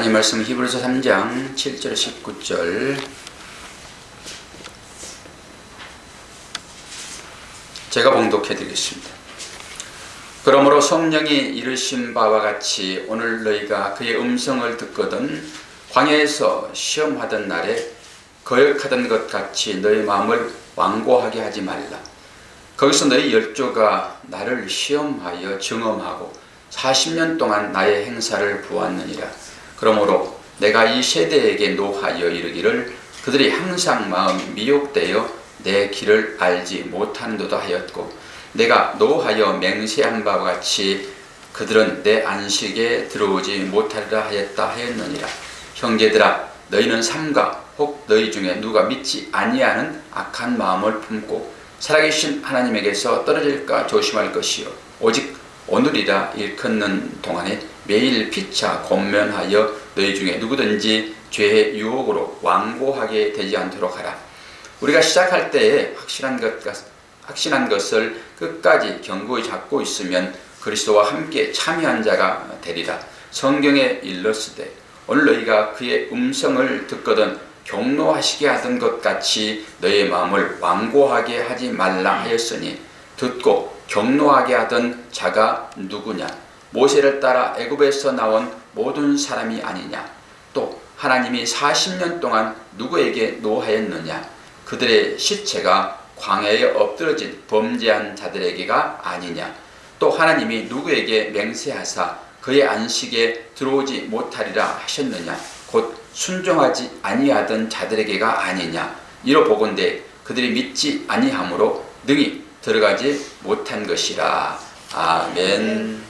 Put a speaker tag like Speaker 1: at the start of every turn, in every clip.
Speaker 1: 하나님 말씀 히브리서 3장 7절 19절 제가 봉독해 드리겠습니다. 그러므로 성령이 이르신 바와 같이 오늘 너희가 그의 음성을 듣거든 광야에서 시험하던 날에 거역하던 것 같이 너희 마음을 완고하게 하지 말라. 거기서 너희 열조가 나를 시험하여 증언하고 40년 동안 나의 행사를 보았느니라. 그러므로 내가 이 세대에게 노하여 이르기를 그들이 항상 마음이 미혹되어 내 길을 알지 못하는도다 하였고, 내가 노하여 맹세한 바와 같이 그들은 내 안식에 들어오지 못하리라 하였느니라. 형제들아, 너희는 삼가 혹 너희 중에 누가 믿지 아니하는 악한 마음을 품고 살아계신 하나님에게서 떨어질까 조심할 것이요, 오직 오늘이라 일컫는 동안에 매일 피차 권면하여 너희 중에 누구든지 죄의 유혹으로 완고하게 되지 않도록 하라. 우리가 시작할 때에 확신한 것을 끝까지 견고히 잡고 있으면 그리스도와 함께 참여한 자가 되리라. 성경에 일렀으되 오늘 너희가 그의 음성을 듣거든 경노하시게 하던 것 같이 너희의 마음을 완고하게 하지 말라 하였으니, 듣고 경노하게 하던 자가 누구냐? 모세를 따라 애굽에서 나온 모든 사람이 아니냐? 또 하나님이 40년 동안 누구에게 노하였느냐? 그들의 시체가 광야에 엎드러진 범죄한 자들에게가 아니냐? 또 하나님이 누구에게 맹세하사 그의 안식에 들어오지 못하리라 하셨느냐? 곧 순종하지 아니하던 자들에게가 아니냐? 이로 보건대 그들이 믿지 아니하므로 능히 들어가지 못한 것이라. 아멘.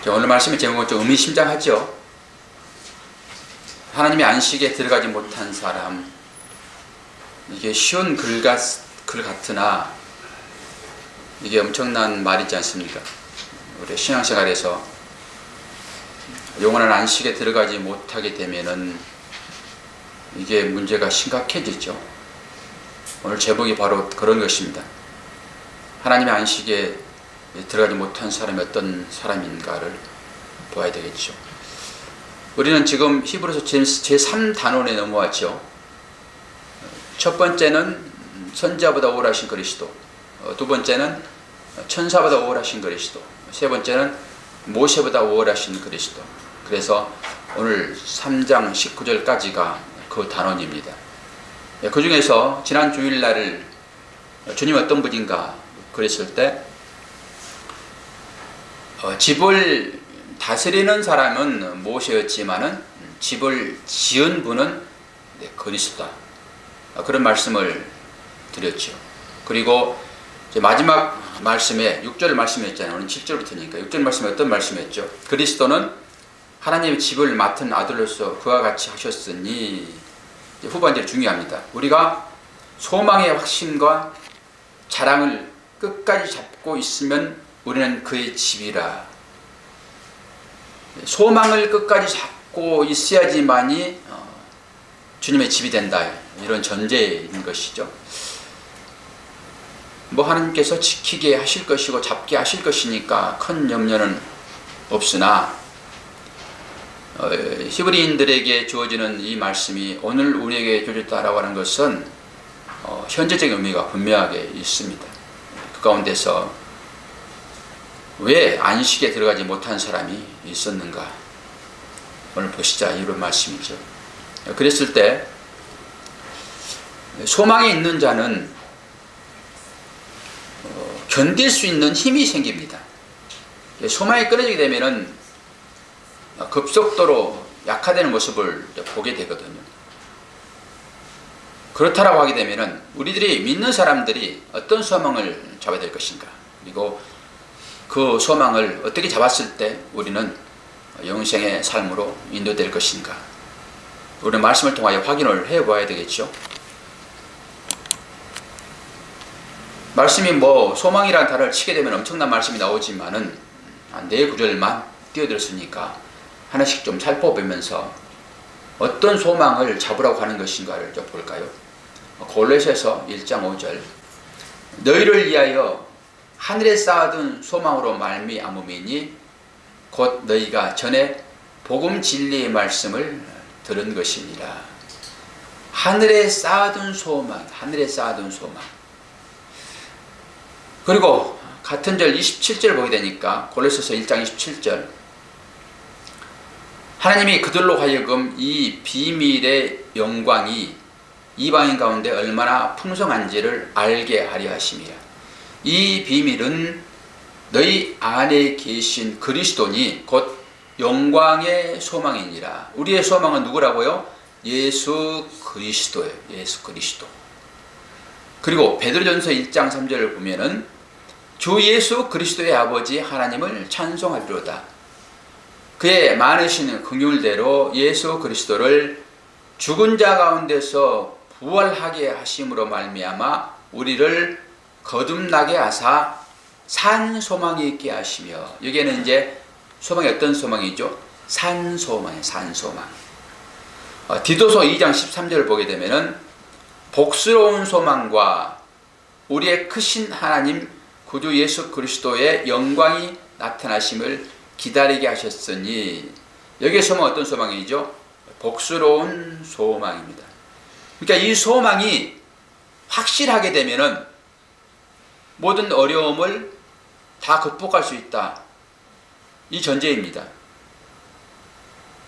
Speaker 1: 오늘 말씀의 제목은 좀 의미심장하죠. 하나님의 안식에 들어가지 못한 사람, 이게 쉬운 글 같으나 이게 엄청난 말이지 않습니까? 우리 신앙생활에서 영원한 안식에 들어가지 못하게 되면은 이게 문제가 심각해지죠. 오늘 제목이 바로 그런 것입니다. 하나님의 안식에 들어가지 못한 사람이 어떤 사람인가를 보아야 되겠죠. 우리는 지금 히브리서 제3단원에 넘어왔죠. 첫 번째는 선지자보다 우월하신 그리스도, 두 번째는 천사보다 우월하신 그리스도, 세 번째는 모세보다 우월하신 그리스도. 그래서 오늘 3장 19절까지가 그 단원입니다. 그 중에서 지난 주일날을 주님 어떤 분인가 그랬을 때, 집을 다스리는 사람은 모세였지만은 집을 지은 분은 그리스도다, 그런 말씀을 드렸죠. 그리고 이제 마지막 말씀에 6절 말씀이었잖아요. 오늘 7절부터니까 6절 말씀에 어떤 말씀이었죠? 그리스도는 하나님의 집을 맡은 아들로서 그와 같이 하셨으니. 후반절이 중요합니다. 우리가 소망의 확신과 자랑을 끝까지 잡고 있으면 우리는 그의 집이라. 소망을 끝까지 잡고 있어야지만이 주님의 집이 된다, 이런 전제인 것이죠. 하나님께서 지키게 하실 것이고 잡게 하실 것이니까 큰 염려는 없으나, 히브리인들에게 주어지는 이 말씀이 오늘 우리에게 주어졌다라고 하는 것은 현재적인 의미가 분명하게 있습니다. 그 가운데서 왜 안식에 들어가지 못한 사람이 있었는가, 오늘 보시자, 이런 말씀이죠. 그랬을 때 소망이 있는 자는 견딜 수 있는 힘이 생깁니다. 소망이 끊어지게 되면은 급속도로 약화되는 모습을 보게 되거든요. 그렇다라고 하게 되면은 우리들이 믿는 사람들이 어떤 소망을 잡아야 될 것인가, 그리고 그 소망을 어떻게 잡았을 때 우리는 영생의 삶으로 인도될 것인가, 우리는 말씀을 통하여 확인을 해봐야 되겠죠. 말씀이 소망이라는 단어를 치게 되면 엄청난 말씀이 나오지만은 한 4구절만 띄워드렸으니까 하나씩 좀 살펴보면서 어떤 소망을 잡으라고 하는 것인가를 좀 볼까요? 골로새서 1장 5절, 너희를 위하여 하늘에 쌓아둔 소망으로 말미암음이니 곧 너희가 전에 복음 진리의 말씀을 들은 것이니라. 하늘에 쌓아둔 소망, 하늘에 쌓아둔 소망. 그리고 같은 절 27절 보게 되니까 골로새서 1장 27절, 하나님이 그들로 하여금 이 비밀의 영광이 이방인 가운데 얼마나 풍성한지를 알게 하려 하심이라. 이 비밀은 너희 안에 계신 그리스도니 곧 영광의 소망이니라. 우리의 소망은 누구라고요? 예수 그리스도예요. 예수 그리스도. 그리고 베드로전서 1장 3절을 보면은 주 예수 그리스도의 아버지 하나님을 찬송하리로다. 그의 많으신 긍휼대로 예수 그리스도를 죽은 자 가운데서 부활하게 하심으로 말미암아 우리를 거듭나게 하사 산 소망이 있게 하시며, 여기에는 이제 소망이 어떤 소망이죠? 산 소망이에요. 산 소망. 디도서 2장 13절을 보게 되면은 복스러운 소망과 우리의 크신 하나님 구주 예수 그리스도의 영광이 나타나심을 기다리게 하셨으니, 여기에 소망은 어떤 소망이죠? 복스러운 소망입니다. 그러니까 이 소망이 확실하게 되면은 모든 어려움을 다 극복할 수 있다. 이 전제입니다.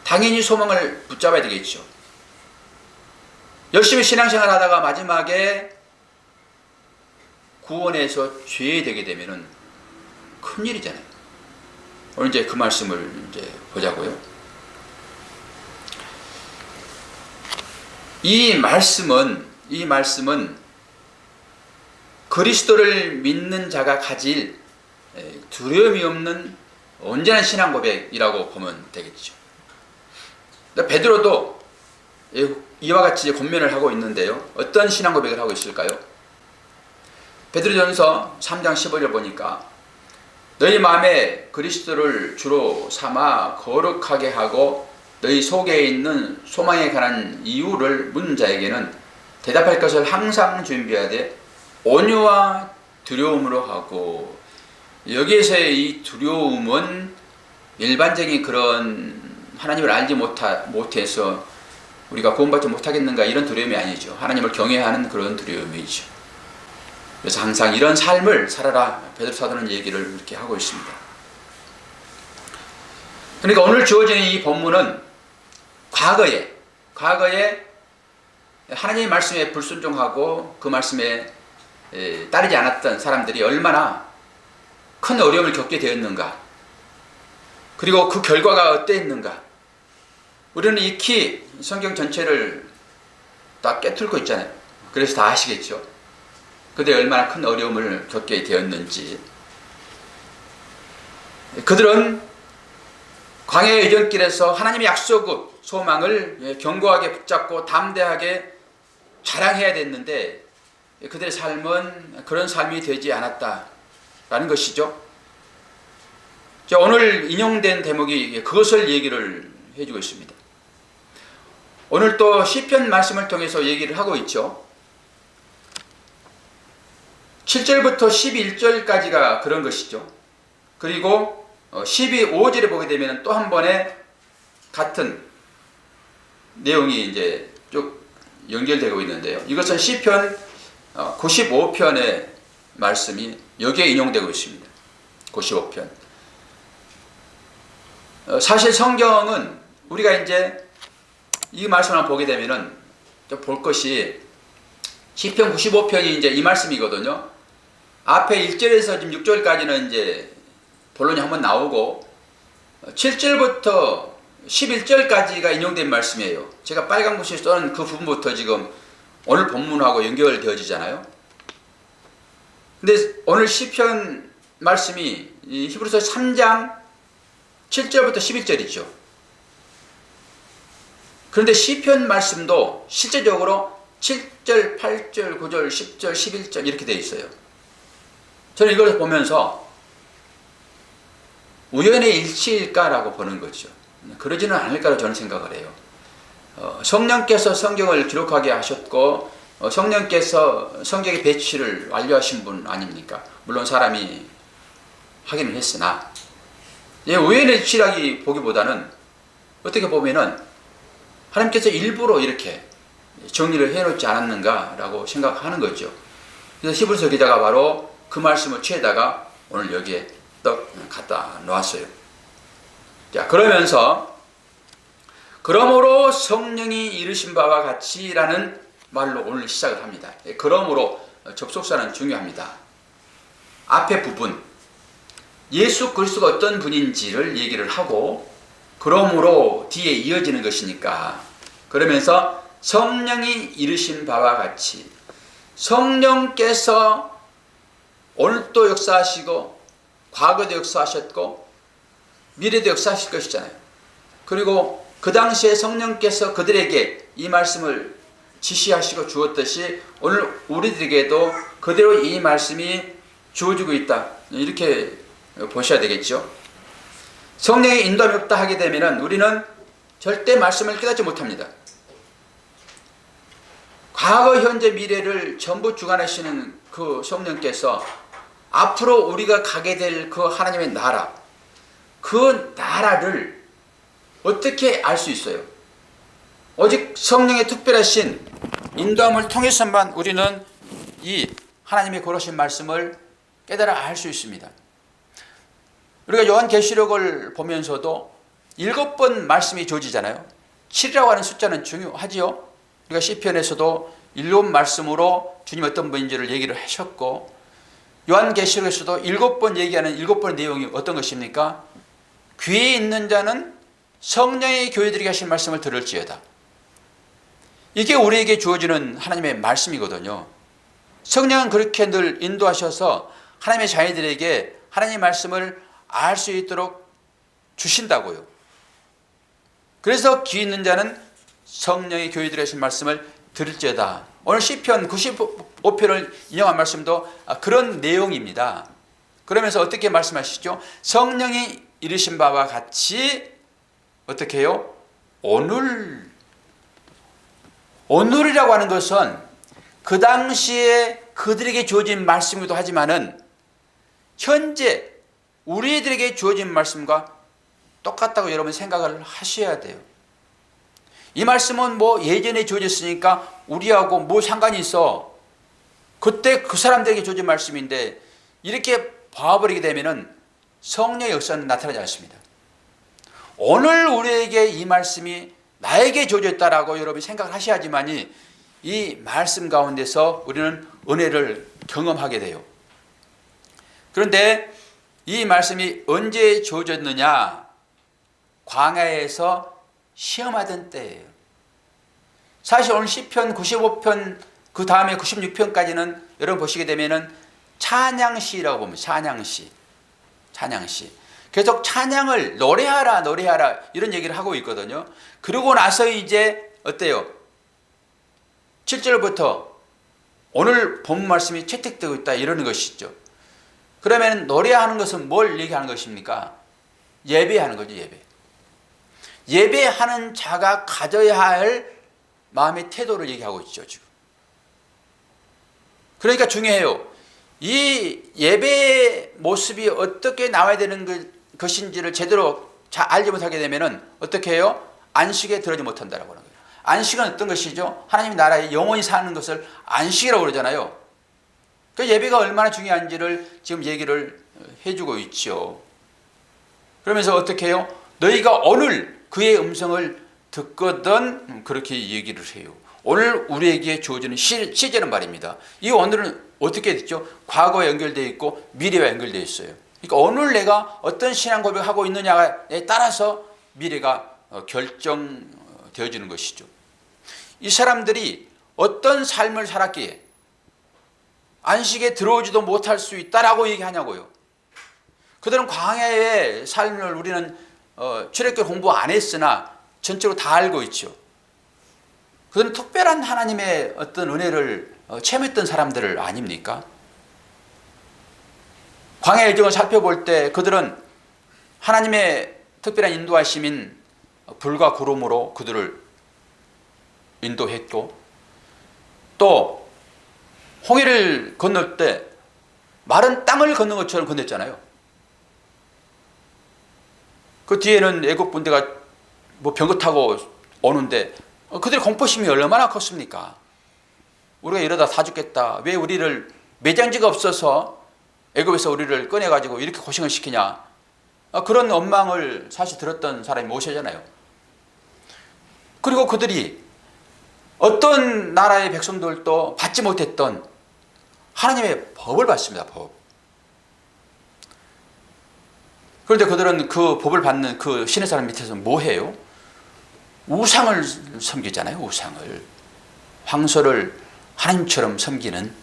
Speaker 1: 당연히 소망을 붙잡아야 되겠죠. 열심히 신앙생활 하다가 마지막에 구원에서 죄되게 되면은 큰일이잖아요. 오늘 이제 그 말씀을 이제 보자고요. 이 말씀은 그리스도를 믿는 자가 가질 두려움이 없는 온전한 신앙 고백이라고 보면 되겠죠. 베드로도 이와 같이 권면을 하고 있는데요. 어떤 신앙 고백을 하고 있을까요? 베드로전서 3장 15절 보니까 너희 마음에 그리스도를 주로 삼아 거룩하게 하고 너희 속에 있는 소망에 관한 이유를 묻는 자에게는 대답할 것을 항상 준비하되 온유와 두려움으로 하고, 여기에서의 이 두려움은 일반적인 그런 하나님을 알지 못해서 우리가 구원받지 못하겠는가 이런 두려움이 아니죠. 하나님을 경외하는 그런 두려움이죠. 그래서 항상 이런 삶을 살아라, 베드로 사도는 얘기를 이렇게 하고 있습니다. 그러니까 오늘 주어지는 이 본문은 과거에 하나님의 말씀에 불순종하고 그 말씀에 따르지 않았던 사람들이 얼마나 큰 어려움을 겪게 되었는가, 그리고 그 결과가 어땠는가. 우리는 익히 성경 전체를 다 깨뚫고 있잖아요. 그래서 다 아시겠죠. 그들이 얼마나 큰 어려움을 겪게 되었는지. 그들은 광야의 여정길에서 하나님의 약속의 소망을 견고하게 붙잡고 담대하게 자랑해야 됐는데 그들의 삶은 그런 삶이 되지 않았다라는 것이죠. 오늘 인용된 대목이 그것을 얘기를 해주고 있습니다. 오늘 또 시편 말씀을 통해서 얘기를 하고 있죠. 7절부터 11절까지가 그런 것이죠. 그리고 12~5절에 보게 되면 또 한 번에 같은 내용이 이제 쭉 연결되고 있는데요. 이것은 시편 95편의 말씀이 여기에 인용되고 있습니다. 95편. 사실 성경은 우리가 이제 이 말씀을 보게 되면은 볼 것이 시편 95편이 이제 이 말씀이거든요. 앞에 1절에서 지금 6절까지는 이제 본론이 한번 나오고 7절부터 11절까지가 인용된 말씀이에요. 제가 빨간 글씨로 써는 그 부분부터 지금 오늘 본문하고 연결되어지잖아요. 근데 오늘 시편 말씀이 히브리서 3장 7절부터 11절이죠. 그런데 시편 말씀도 실제적으로 7절, 8절, 9절, 10절, 11절 이렇게 되어 있어요. 저는 이걸 보면서 우연의 일치일까라고 보는 거죠. 그러지는 않을 거라고 저는 생각을 해요. 성령께서 성경을 기록하게 하셨고 성령께서 성경의 배치를 완료하신 분 아닙니까? 물론 사람이 하기는 했으나 우연의 일치라기 보기보다는 어떻게 보면은 하나님께서 일부러 이렇게 정리를 해놓지 않았는가라고 생각하는 거죠. 그래서 히브리서 기자가 바로 그 말씀을 취해다가 오늘 여기에 떡 갖다 놓았어요. 자, 그러면서 그러므로 성령이 이르신 바와 같이라는 말로 오늘 시작을 합니다. 그러므로 접속사는 중요합니다. 앞에 부분 예수 그리스도가 어떤 분인지를 얘기를 하고 그러므로 뒤에 이어지는 것이니까 그러면서 성령이 이르신 바와 같이 성령께서 오늘도 역사하시고 과거도 역사하셨고 미래도 역사하실 것이잖아요. 그리고 그 당시에 성령께서 그들에게 이 말씀을 지시하시고 주었듯이 오늘 우리들에게도 그대로 이 말씀이 주어지고 있다. 이렇게 보셔야 되겠죠. 성령의 인도함이 없다 하게 되면 우리는 절대 말씀을 깨닫지 못합니다. 과거, 현재, 미래를 전부 주관하시는 그 성령께서 앞으로 우리가 가게 될 그 하나님의 나라, 그 나라를 어떻게 알 수 있어요? 오직 성령의 특별하신 인도함을 통해서만 우리는 이 하나님의 거룩하신 말씀을 깨달아 알 수 있습니다. 우리가 요한계시록을 보면서도 7번 말씀이 주어지잖아요. 7이라고 하는 숫자는 중요하지요. 우리가 시편에서도 7말씀으로 주님 어떤 분인지를 얘기를 하셨고 요한계시록에서도 7번 얘기하는 7번의 내용이 어떤 것입니까? 귀에 있는 자는 성령의 교회들에게 하신 말씀을 들을지어다. 이게 우리에게 주어지는 하나님의 말씀이거든요. 성령은 그렇게 늘 인도하셔서 하나님의 자녀들에게 하나님의 말씀을 알 수 있도록 주신다고요. 그래서 귀 있는 자는 성령의 교회들에게 하신 말씀을 들을지어다. 오늘 시편 95편을 인용한 말씀도 그런 내용입니다. 그러면서 어떻게 말씀하시죠? 성령이 이르신 바와 같이 어떻게 해요? 오늘이라고 하는 것은 그 당시에 그들에게 주어진 말씀이기도 하지만은 현재 우리들에게 주어진 말씀과 똑같다고 여러분 생각을 하셔야 돼요. 이 말씀은 뭐 예전에 주어졌으니까 우리하고 뭐 상관이 있어. 그때 그 사람들에게 주어진 말씀인데 이렇게 봐버리게 되면은 성령의 역사는 나타나지 않습니다. 오늘 우리에게 이 말씀이 나에게 주어졌다라고 여러분이 생각을 하셔야지만이 이 말씀 가운데서 우리는 은혜를 경험하게 돼요. 그런데 이 말씀이 언제 주어졌느냐? 광야에서 시험하던 때예요. 사실 오늘 시편 95편 그 다음에 96편까지는 여러분 보시게 되면은 찬양시라고 봅니다. 찬양시. 계속 찬양을 노래하라 이런 얘기를 하고 있거든요. 그러고 나서 이제 어때요? 7절부터 오늘 본 말씀이 채택되고 있다 이러는 것이죠. 그러면 노래하는 것은 뭘 얘기하는 것입니까? 예배하는 거죠. 예배하는 자가 가져야 할 마음의 태도를 얘기하고 있죠. 지금. 그러니까 중요해요. 이 예배의 모습이 어떻게 나와야 되는 것인지를 제대로 잘 알지 못하게 되면 어떻게 해요? 안식에 들어지 못한다라고 하는 거예요. 안식은 어떤 것이죠? 하나님의 나라에 영원히 사는 것을 안식이라고 그러잖아요. 그 예배가 얼마나 중요한지를 지금 얘기를 해주고 있죠. 그러면서 어떻게 해요? 너희가 오늘 그의 음성을 듣거든 그렇게 얘기를 해요. 오늘 우리에게 주어지는 시제는 말입니다. 이 오늘은 어떻게 됐죠? 과거에 연결되어 있고 미래와 연결되어 있어요. 그러니까 오늘 내가 어떤 신앙 고백을 하고 있느냐에 따라서 미래가 결정되어지는 것이죠. 이 사람들이 어떤 삶을 살았기에 안식에 들어오지도 못할 수 있다라고 얘기하냐고요. 그들은 광야의 삶을 우리는 출애굽기 공부 안 했으나 전적으로 다 알고 있죠. 그들은 특별한 하나님의 어떤 은혜를 체험했던 사람들 아닙니까? 광야의 여정을 살펴볼 때 그들은 하나님의 특별한 인도하심인 불과 구름으로 그들을 인도했고 또 홍해를 건널 때 마른 땅을 건넌 것처럼 건넜잖아요. 그 뒤에는 애국 군대가 뭐 병거 타고 오는데 그들의 공포심이 얼마나 컸습니까? 우리가 이러다 다 죽겠다. 왜 우리를 매장지가 없어서 애굽에서 우리를 꺼내가지고 이렇게 고생을 시키냐. 그런 원망을 사실 들었던 사람이 모세잖아요. 그리고 그들이 어떤 나라의 백성들도 받지 못했던 하나님의 법을 받습니다. 법. 그런데 그들은 그 법을 받는 그 신의 사람 밑에서 뭐 해요? 우상을 섬기잖아요. 우상을. 황소를 하나님처럼 섬기는.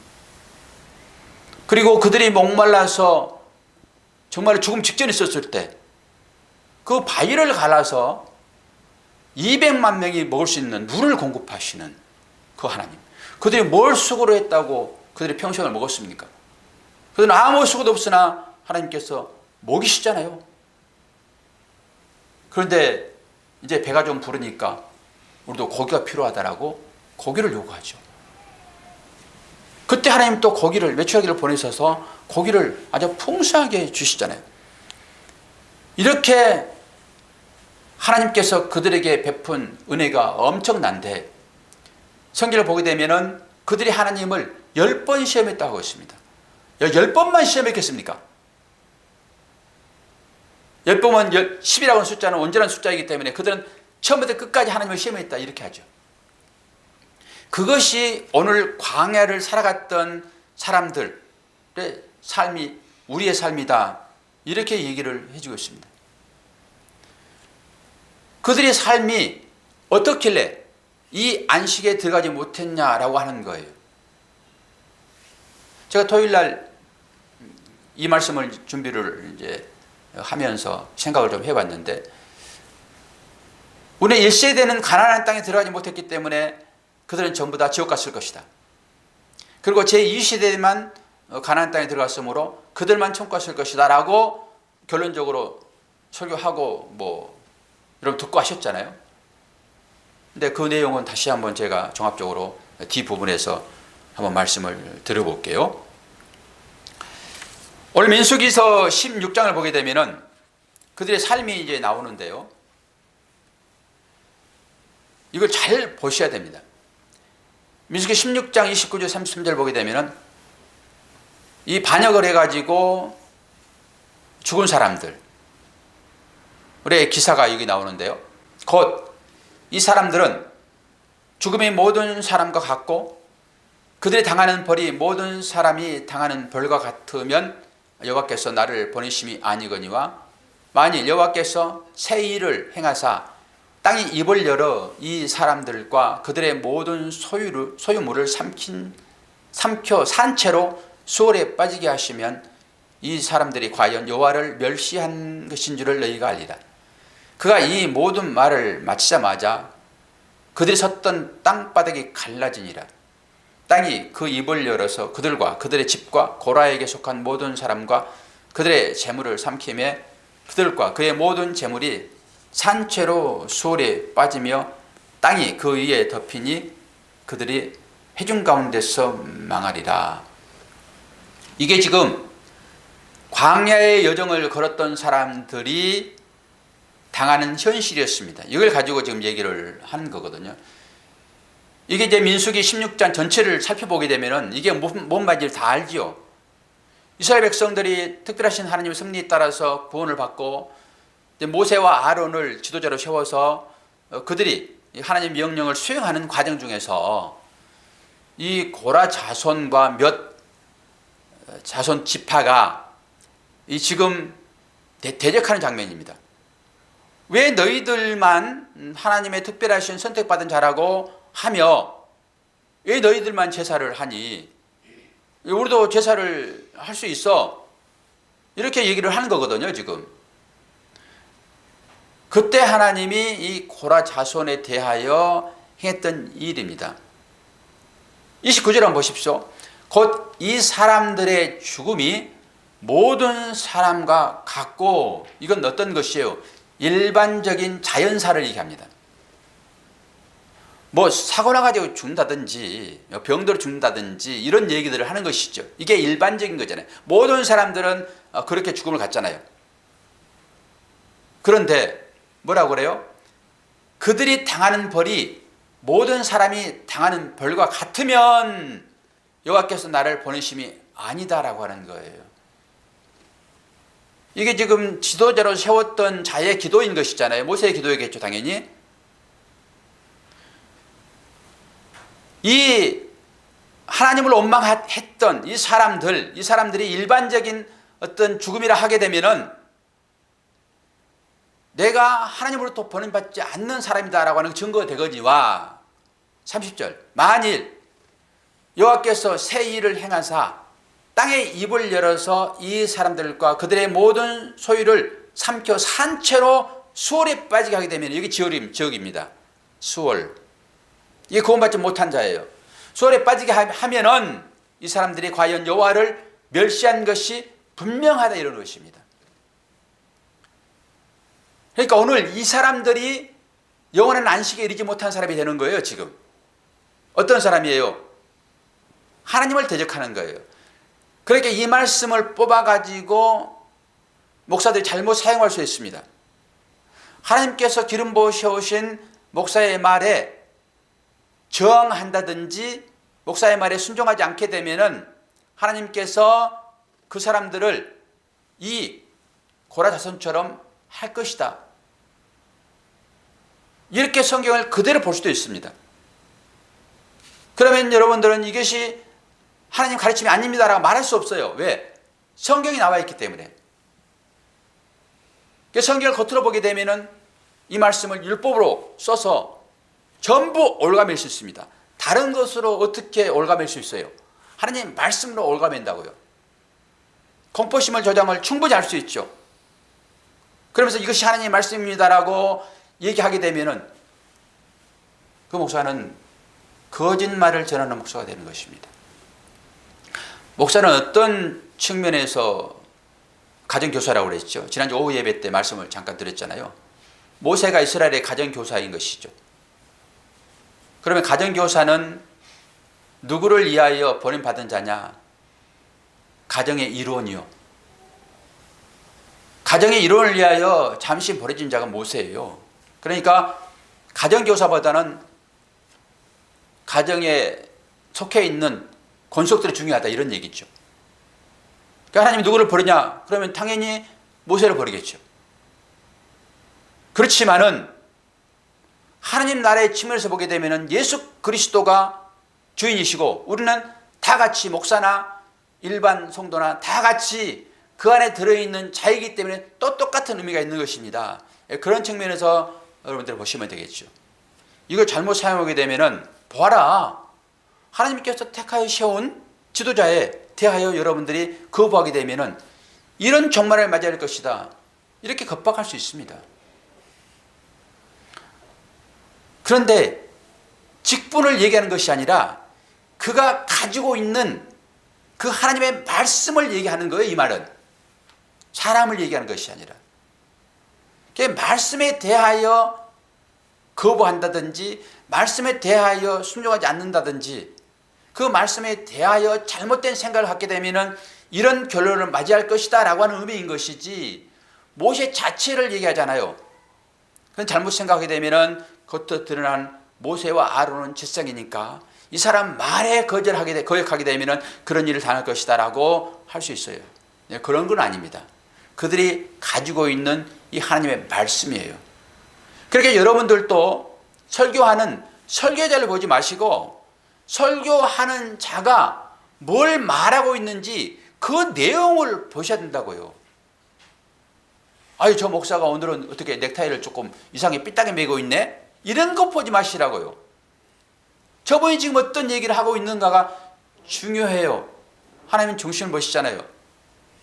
Speaker 1: 그리고 그들이 목말라서 정말 죽음 직전에 있었을 때 그 바위를 갈아서 200만 명이 먹을 수 있는 물을 공급하시는 그 하나님. 그들이 뭘 수고로 했다고 그들이 평생을 먹었습니까? 그들은 아무 수고도 없으나 하나님께서 먹이시잖아요. 그런데 이제 배가 좀 부르니까 우리도 고기가 필요하다라고 고기를 요구하죠. 그때 하나님 또 고기를 메추라기를 보내셔서 고기를 아주 풍성하게 주시잖아요. 이렇게 하나님께서 그들에게 베푼 은혜가 엄청난데 성경을 보게 되면은 그들이 하나님을 10번 시험했다고 했습니다. 10번만 시험했겠습니까? 10번은 10이라고 하는 숫자는 온전한 숫자이기 때문에 그들은 처음부터 끝까지 하나님을 시험했다 이렇게 하죠. 그것이 오늘 광야를 살아갔던 사람들의 삶이 우리의 삶이다 이렇게 얘기를 해주고 있습니다. 그들의 삶이 어떻길래 이 안식에 들어가지 못했냐라고 하는 거예요. 제가 토요일날 이 말씀을 준비를 이제 하면서 생각을 좀 해봤는데 우리 1세대는 가나안 땅에 들어가지 못했기 때문에 그들은 전부 다 지옥 갔을 것이다. 그리고 제2세대만 가나안 땅에 들어갔으므로 그들만 천국 갔을 것이다 라고 결론적으로 설교하고 뭐 여러분 듣고 하셨잖아요. 근데 그 내용은 다시 한번 제가 종합적으로 뒷부분에서 한번 말씀을 드려볼게요. 오늘 민수기서 16장을 보게 되면은 그들의 삶이 이제 나오는데요. 이걸 잘 보셔야 됩니다. 민수기 16장 29절 33절 보게 되면은 이 반역을 해가지고 죽은 사람들 우리의 기사가 여기 나오는데요. 곧 이 사람들은 죽음이 모든 사람과 같고 그들이 당하는 벌이 모든 사람이 당하는 벌과 같으면 여호와께서 나를 보내심이 아니거니와 만일 여호와께서 새 일을 행하사 땅이 입을 열어 이 사람들과 그들의 모든 소유물을 삼켜 산채로 수월에 빠지게 하시면 이 사람들이 과연 여호와를 멸시한 것인 줄을 너희가 알리라. 그가 이 모든 말을 마치자마자 그들이 섰던 땅바닥이 갈라지니라. 땅이 그 입을 열어서 그들과 그들의 집과 고라에게 속한 모든 사람과 그들의 재물을 삼키매 그들과 그의 모든 재물이 산채로 수월에 빠지며 땅이 그 위에 덮이니 그들이 회중 가운데서 망하리라. 이게 지금 광야의 여정을 걸었던 사람들이 당하는 현실이었습니다. 이걸 가지고 지금 얘기를 하는 거거든요. 이게 이제 민수기 16장 전체를 살펴보게 되면은 이게 뭔 말인지 다 알지요. 이스라엘 백성들이 특별하신 하나님의 섭리에 따라서 구원을 받고 모세와 아론을 지도자로 세워서 그들이 하나님의 명령을 수행하는 과정 중에서 이 고라 자손과 몇 자손 지파가 이 지금 대적하는 장면입니다. 왜 너희들만 하나님의 특별하신 선택받은 자라고 하며 왜 너희들만 제사를 하니? 우리도 제사를 할 수 있어. 이렇게 얘기를 하는 거거든요, 지금. 그때 하나님이 이 고라 자손에 대하여 행했던 일입니다. 29절 한번 보십시오. 곧 이 사람들의 죽음이 모든 사람과 같고, 이건 어떤 것이에요? 일반적인 자연사를 얘기합니다. 뭐 사고 나가지고 죽는다든지 병들어 죽는다든지 이런 얘기들을 하는 것이죠. 이게 일반적인 거잖아요. 모든 사람들은 그렇게 죽음을 갖잖아요. 그런데 뭐라고 그래요? 그들이 당하는 벌이 모든 사람이 당하는 벌과 같으면 여호와께서 나를 보내심이 아니다라고 하는 거예요. 이게 지금 지도자로 세웠던 자의 기도인 것이잖아요. 모세의 기도이겠죠, 당연히. 이 하나님을 원망했던 이 사람들이 일반적인 어떤 죽음이라 하게 되면은 내가 하나님으로부터 보내받지 않는 사람이다라고 하는 증거가 되거니와 30절 만일 여호와께서 새 일을 행하사 땅의 입을 열어서 이 사람들과 그들의 모든 소유를 삼켜 산채로 수월에 빠지게 하게 되면 여기 지역입니다. 수월. 이게 구원받지 못한 자예요. 수월에 빠지게 하면은 이 사람들이 과연 여호와를 멸시한 것이 분명하다 이런 것입니다. 그러니까 오늘 이 사람들이 영원한 안식에 이르지 못한 사람이 되는 거예요. 지금 어떤 사람이에요? 하나님을 대적하는 거예요. 그러니까 이 말씀을 뽑아가지고 목사들이 잘못 사용할 수 있습니다. 하나님께서 기름 부으신 목사의 말에 저항한다든지 목사의 말에 순종하지 않게 되면은 하나님께서 그 사람들을 이 고라 자손처럼 할 것이다. 이렇게 성경을 그대로 볼 수도 있습니다. 그러면 여러분들은 이것이 하나님 가르침이 아닙니다라고 말할 수 없어요. 왜? 성경이 나와 있기 때문에. 성경을 겉으로 보게 되면은 이 말씀을 율법으로 써서 전부 올가맬 수 있습니다. 다른 것으로 어떻게 올가맬 수 있어요? 하나님 말씀으로 올가맨다고요. 공포심을 조장을 충분히 할 수 있죠. 그러면서 이것이 하나님의 말씀입니다라고 얘기하게 되면은 그 목사는 거짓말을 전하는 목사가 되는 것입니다. 목사는 어떤 측면에서 가정교사라고 그랬죠. 지난주 오후 예배 때 말씀을 잠깐 드렸잖아요. 모세가 이스라엘의 가정교사인 것이죠. 그러면 가정교사는 누구를 위하여 버림받은 자냐? 가정의 일원이요. 가정의 일원을 위하여 잠시 버려진 자가 모세예요. 그러니까 가정교사보다는 가정에 속해 있는 권속들이 중요하다 이런 얘기죠. 그러니까 하나님이 누구를 버리냐? 그러면 당연히 모세를 버리겠죠. 그렇지만은 하나님 나라의 측면에서 보게 되면은 예수 그리스도가 주인이시고 우리는 다 같이 목사나 일반 성도나 다 같이 그 안에 들어있는 자이기 때문에 또 똑같은 의미가 있는 것입니다. 그런 측면에서 여러분들 보시면 되겠죠. 이걸 잘못 사용하게 되면은 보아라. 하나님께서 택하여 세운 지도자에 대하여 여러분들이 거부하게 되면은 이런 종말을 맞이할 것이다. 이렇게 겁박할 수 있습니다. 그런데 직분을 얘기하는 것이 아니라 그가 가지고 있는 그 하나님의 말씀을 얘기하는 거예요. 이 말은 사람을 얘기하는 것이 아니라 그 말씀에 대하여 거부한다든지 말씀에 대하여 순종하지 않는다든지 그 말씀에 대하여 잘못된 생각을 갖게 되면 이런 결론을 맞이할 것이다 라고 하는 의미인 것이지 모세 자체를 얘기하잖아요. 그건 잘못 생각하게 되면 겉으로 드러난 모세와 아론은 질성이니까 이 사람 말에 거역하게 되면 그런 일을 당할 것이다 라고 할 수 있어요. 그런 건 아닙니다. 그들이 가지고 있는 이 하나님의 말씀이에요. 그러니까 여러분들도 설교하는 설교자를 보지 마시고 설교하는 자가 뭘 말하고 있는지 그 내용을 보셔야 된다고요. 아유, 저 목사가 오늘은 어떻게 넥타이를 조금 이상하게 삐딱하게 매고 있네? 이런 거 보지 마시라고요. 저분이 지금 어떤 얘기를 하고 있는가가 중요해요. 하나님은 중심을 보시잖아요.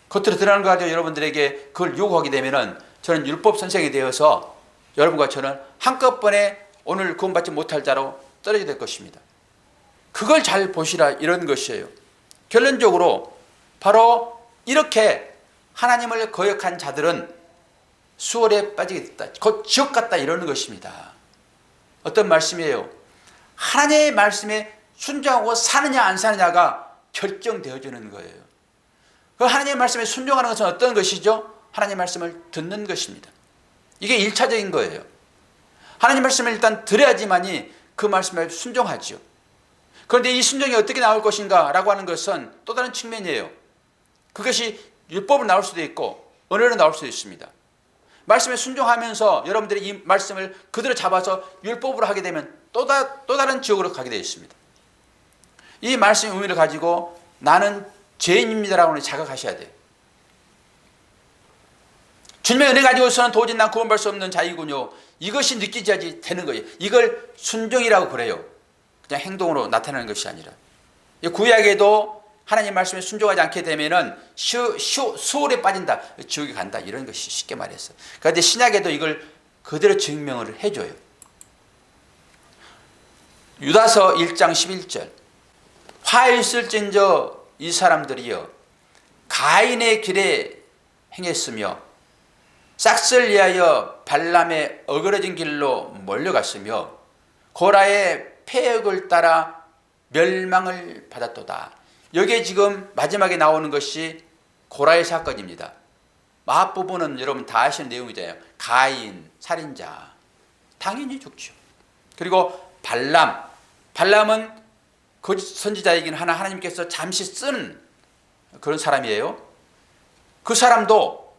Speaker 1: 겉으로 드러나는 거 가지고 여러분들에게 그걸 요구하게 되면은 저는 율법 선생이 되어서 여러분과 저는 한꺼번에 오늘 구원받지 못할 자로 떨어지게 될 것입니다. 그걸 잘 보시라 이런 것이에요. 결론적으로 바로 이렇게 하나님을 거역한 자들은 수월에 빠지게 됐다. 곧 지옥 같다 이러는 것입니다. 어떤 말씀이에요? 하나님의 말씀에 순종하고 사느냐 안 사느냐가 결정되어지는 거예요. 그 하나님의 말씀에 순종하는 것은 어떤 것이죠? 하나님의 말씀을 듣는 것입니다. 이게 1차적인 거예요. 하나님 말씀을 일단 들어야지만이 그 말씀에 순종하지요. 그런데 이 순종이 어떻게 나올 것인가 라고 하는 것은 또 다른 측면이에요. 그것이 율법으로 나올 수도 있고 언어로 나올 수도 있습니다. 말씀에 순종하면서 여러분들이 이 말씀을 그대로 잡아서 율법으로 하게 되면 또 다른 지옥으로 가게 되어 있습니다. 이 말씀의 의미를 가지고 나는 죄인입니다라고 자각하셔야 돼요. 주님의 은혜 가지고서는 도저히 난 구원받을 수 없는 자이군요. 이것이 느끼져야지 되는 거예요. 이걸 순종이라고 그래요. 그냥 행동으로 나타나는 것이 아니라. 구약에도 하나님 말씀에 순종하지 않게 되면은 수월에 빠진다, 지옥에 간다, 이런 것이 쉽게 말했어요. 그런데 신약에도 이걸 그대로 증명을 해줘요. 유다서 1장 11절. 화 있을진저 이 사람들이여 가인의 길에 행했으며 싹을 위하여 발람의 어그러진 길로 몰려갔으며 고라의 폐역을 따라 멸망을 받았도다. 여기에 지금 마지막에 나오는 것이 고라의 사건입니다. 앞부분은 여러분 다 아시는 내용이잖아요. 가인, 살인자. 당연히 죽죠. 그리고 발람은 거짓 선지자이긴 하나 하나님께서 잠시 쓰는 그런 사람이에요. 그 사람도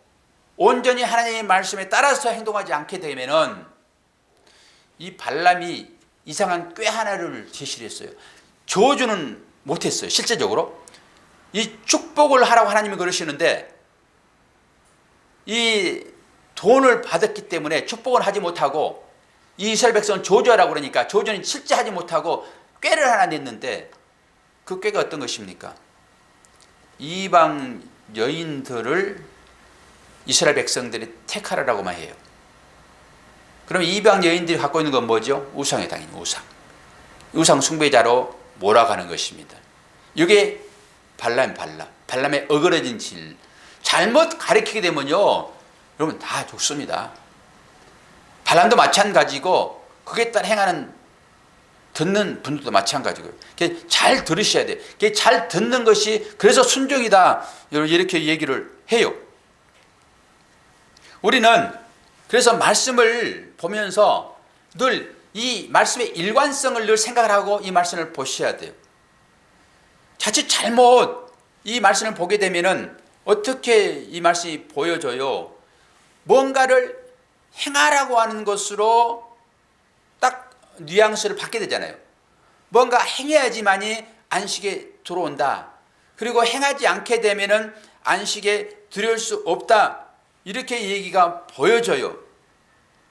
Speaker 1: 온전히 하나님의 말씀에 따라서 행동하지 않게 되면은 이 발람이 이상한 꾀 하나를 제시를 했어요. 저주는 못했어요. 실제적으로 이 축복을 하라고 하나님이 그러시는데 이 돈을 받았기 때문에 축복을 하지 못하고 이 이스라엘 백성은 저주하라고 그러니까 저주는 실제 하지 못하고 꾀를 하나 냈는데 그 꾀가 어떤 것입니까? 이방 여인들을 이스라엘 백성들이 택하라고만 해요. 그럼 이방 여인들이 갖고 있는 건 뭐죠? 우상에 당연히 우상 숭배자로 몰아가는 것입니다. 이게 발람의 어그러진 길. 잘못 가르치게 되면요, 여러분 다 죽습니다. 발람도 마찬가지고 그에 따라 행하는 듣는 분들도 마찬가지고요. 잘 들으셔야 돼요. 잘 듣는 것이 그래서 순종이다. 이렇게 얘기를 해요. 우리는 그래서 말씀을 보면서 늘 이 말씀의 일관성을 늘 생각을 하고 이 말씀을 보셔야 돼요. 자칫 잘못 이 말씀을 보게 되면은 어떻게 이 말씀이 보여져요? 뭔가를 행하라고 하는 것으로 딱 뉘앙스를 받게 되잖아요. 뭔가 행해야지만이 안식에 들어온다. 그리고 행하지 않게 되면은 안식에 들어올 수 없다. 이렇게 얘기가 보여져요.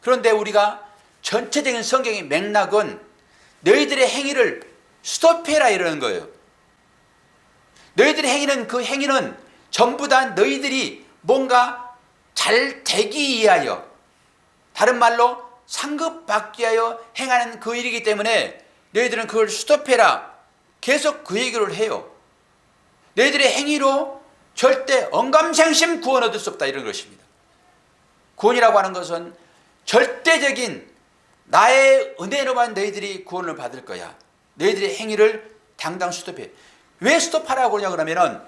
Speaker 1: 그런데 우리가 전체적인 성경의 맥락은 너희들의 행위를 스톱해라 이러는 거예요. 너희들의 행위는 그 행위는 전부 다 너희들이 뭔가 잘 되기 위하여, 다른 말로 상급받기 위하여 행하는 그 일이기 때문에 너희들은 그걸 스톱해라. 계속 그 얘기를 해요. 너희들의 행위로 절대 언감생심 구원 얻을 수 없다 이런 것입니다. 구원이라고 하는 것은 절대적인 나의 은혜로만 너희들이 구원을 받을 거야. 너희들의 행위를 당당 스톱해. 왜 스톱하라고 그러냐 그러면은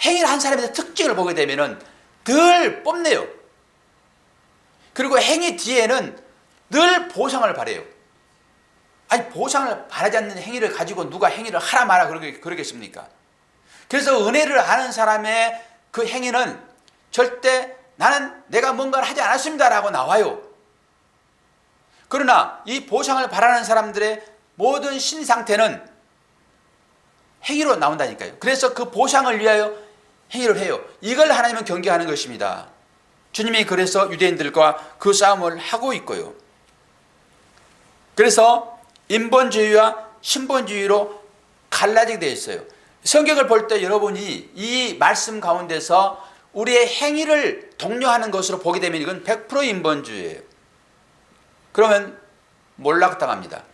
Speaker 1: 행위를 한 사람의 특징을 보게 되면은 늘 뽐내요. 그리고 행위 뒤에는 늘 보상을 바래요. 아니 보상을 바라지 않는 행위를 가지고 누가 행위를 하라 마라 그러겠습니까? 그래서 은혜를 아는 사람의 그 행위는 절대 나는 내가 뭔가를 하지 않았습니다 라고 나와요. 그러나 이 보상을 바라는 사람들의 모든 신 상태는 행위로 나온다니까요. 그래서 그 보상을 위하여 행위를 해요. 이걸 하나님은 경계하는 것입니다. 주님이 그래서 유대인들과 그 싸움을 하고 있고요. 그래서 인본주의와 신본주의로 갈라지게 되어 있어요. 성경을 볼 때 여러분이 이 말씀 가운데서 우리의 행위를 독려하는 것으로 보게 되면 이건 100% 인본주의예요. 그러면 몰락당합니다.